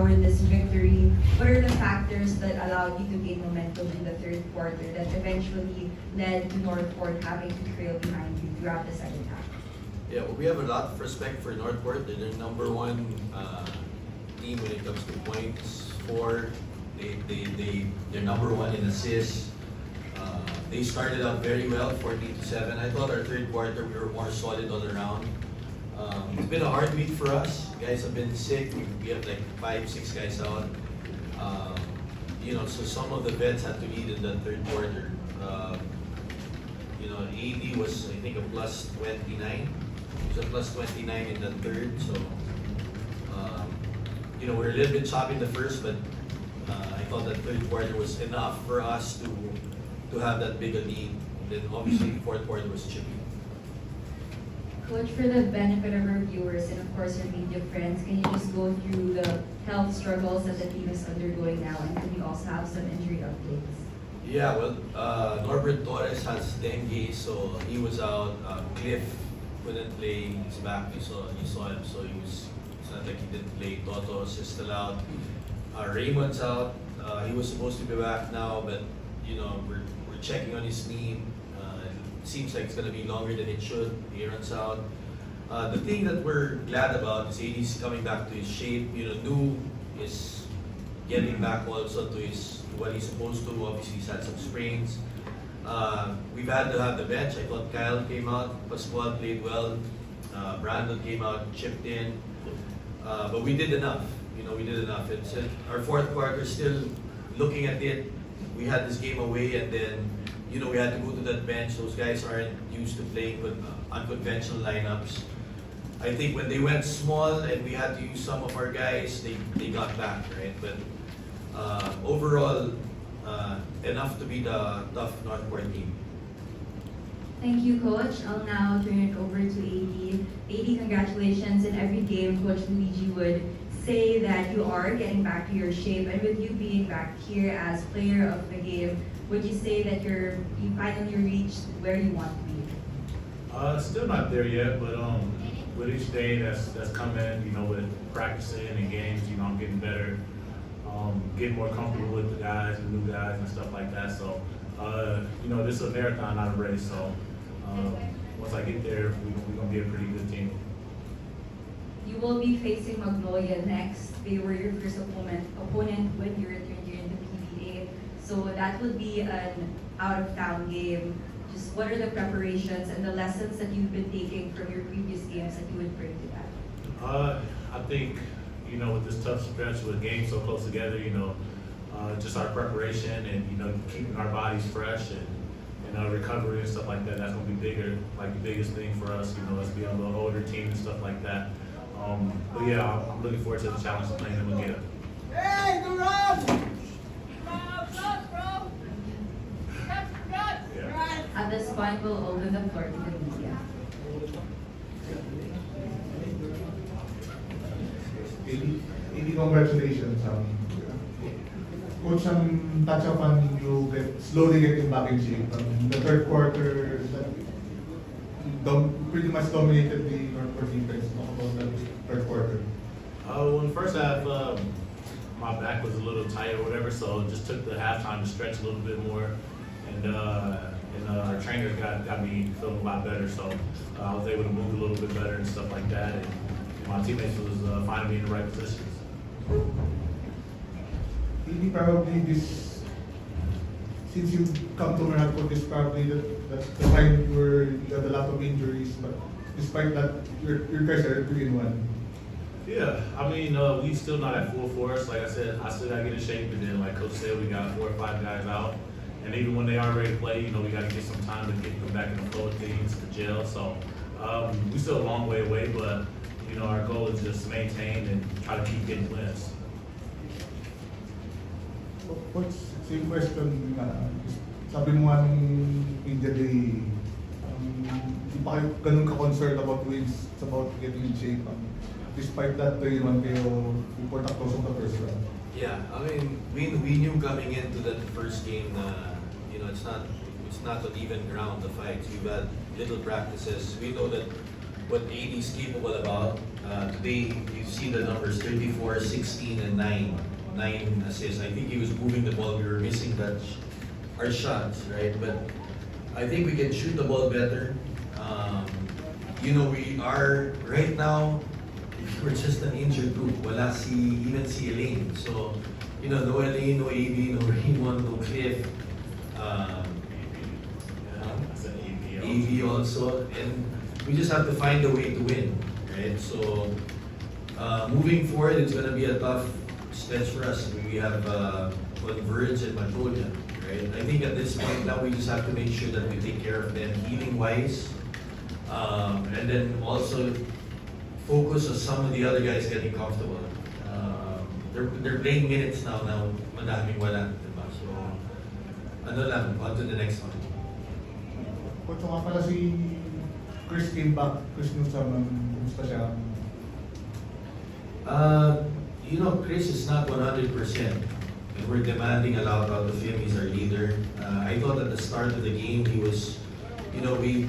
powered this victory? What are the factors that allowed you to gain momentum in the third quarter that eventually led to Northport having to trail behind you throughout the second half? Yeah, well, we have a lot of respect for Northport. They're the number one team when it comes to points for. They're number one in assists. They started out very well, 14-7. I thought our third quarter we were more solid all around. It's been a hard week for us. Guys have been sick. We have like 5-6 guys out. So some of the vets had to lead in the third quarter. AD was, I think, a plus 29. It was a plus 29 in the third. So, we're a little bit choppy in the first, but I thought that third quarter was enough for us to have that big a lead. And then obviously fourth quarter was chippy. Coach, for the benefit of our viewers and of course our media friends, can you just go through the health struggles that the team is undergoing now, and can we also have some injury updates? Yeah, well, Norbert Torres has dengue, so he was out. Cliff couldn't play. He's back. You saw him, so it's not like he didn't play. Totos is still out. Raymond's out. He was supposed to be back now, but we're checking on his knee. It seems like it's gonna be longer than it should. Aaron's out. The thing that we're glad about is AD's coming back to his shape. Nu is getting back also to what he's supposed to. Obviously, he's had some sprains. We've had to have the bench. I thought Kyle came out. Pascual played well. Brandon came out, chipped in. But we did enough. We did enough. It's our fourth quarter. Still looking at it. We had this game away, and then we had to go to that bench. Those guys aren't used to playing with unconventional lineups. I think when they went small and we had to use some of our guys, they got back, right? But overall, enough to be the tough Northport team. Thank you, Coach. I'll now turn it over to AD. AD, congratulations. In every game, Coach Luigi would say that you are getting back to your shape, and with you being back here as player of the game, would you say that you finally reached where you want to be? Still not there yet, but with each day that's coming, with practicing and games, I'm getting better, getting more comfortable with the guys, the new guys, and stuff like that. So, this is a marathon, not a race. So, once I get there, we're gonna be a pretty good team. You will be facing Magnolia next. They were your first opponent when you returned here in the PBA. So that would be an out-of-town game. Just what are the preparations and the lessons that you've been taking from your previous games that you would bring to that? I think, with this tough stretch with games so close together, just our preparation and, keeping our bodies fresh and recovery and stuff like that, that's going to be bigger, like the biggest thing for us, us being a little older team and stuff like that. But yeah, I'm looking forward to the challenge of playing them again. Hey, the run! At this point, we'll open the floor to the media. AD, congratulations. Coach, touch upon you slowly getting back in shape. The third quarter, pretty much dominated the Northport defense. Talk about the third quarter. Well, in the first half, my back was a little tight or whatever, so just took the halftime to stretch a little bit more, and our trainers got me feeling a lot better, so I was able to move a little bit better and stuff like that, and my teammates was finding me in the right positions. Maybe probably this, since you come to Northport, this probably the time where you got a lot of injuries, but despite that, your guys are 3-1. Yeah, I mean, we still not at full force. Like I said, I still got to get in shape, and then, like Coach said, we got 4 or 5 guys out. And even when they are ready to play, we got to get some time to get them back in the flow of things, the gel. So we still a long way away, but our goal is just to maintain and try to keep getting wins. Coach, same question. Sabi mo nga nung media day, di pa kayo ganun ka-concerned about wins, it's about getting in shape. Despite that, kayo report up close of the first round. Yeah, I mean, we knew coming into that first game na it's not an even ground, the fights. We've had little practices. We know that what AD is capable about. Today, you see the numbers 34, 16, and 9. 9 assists. I think he was moving the ball. We were missing our shots, right? But I think we can shoot the ball better. We are, right now, we're just an injured group. Wala even si Elaine. So, no Elaine, no AD, no Raymond, no Cliff. That's an AV. AV also, and we just have to find a way to win, right? So, moving forward, it's going to be a tough stretch for us. We have Converge and Matolia, right? I think at this point now we just have to make sure that we take care of them healing-wise, and then also focus on some of the other guys getting comfortable. They're playing minutes now madaming wala, diba? So, on to the next one. Coach, nga pala si Chris came back, Chris Newsome, kumusta siya? Chris is not 100%. And we're demanding a lot out of him. He's our leader. I thought at the start of the game, he was, we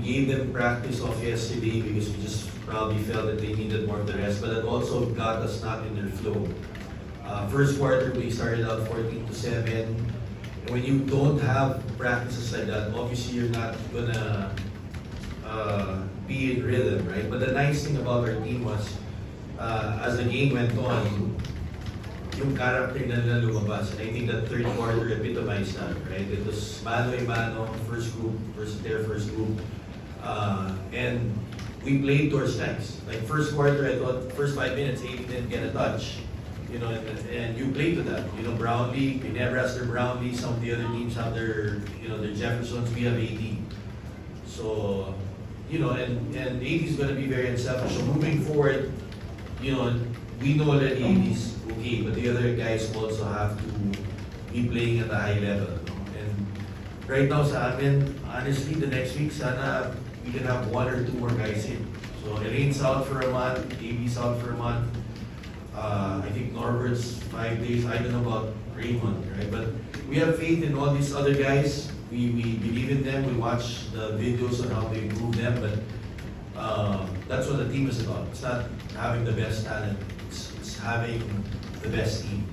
gave them practice off yesterday because we just probably felt that they needed more of the rest. But it also got us not in their flow. First quarter, we started out 14-7. And when you don't have practices like that, obviously you're not gonna be in rhythm, right? But the nice thing about our team was, as the game went on, yung character na nila lumabas. And I think that third quarter epitomized that, right? It was mano-a-mano, first group versus their first group. And we played to our strengths. Like first quarter, I thought first 5 minutes, 80 didn't get a touch. And you play to that. Brownlee, Ginebra has their Brownlee, some of the other teams have their Jeffersons, we have AD. So, and AD is going to be very unselfish. So moving forward, we know that AD is okay, but the other guys also have to be playing at a high level. And right now sa amin, honestly, the next week, sana we can have 1 or 2 more guys in. So Elaine's out for a month, AB's out for a month. I think Norbert's 5 days. I don't know about Raymond, right? But we have faith in all these other guys. We believe in them. We watch the videos on how they improve them. But that's what the team is about. It's not having the best talent. It's having the best team.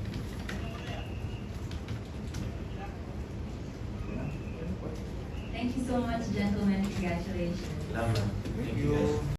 Thank you so much, gentlemen. Congratulations. Thank you guys.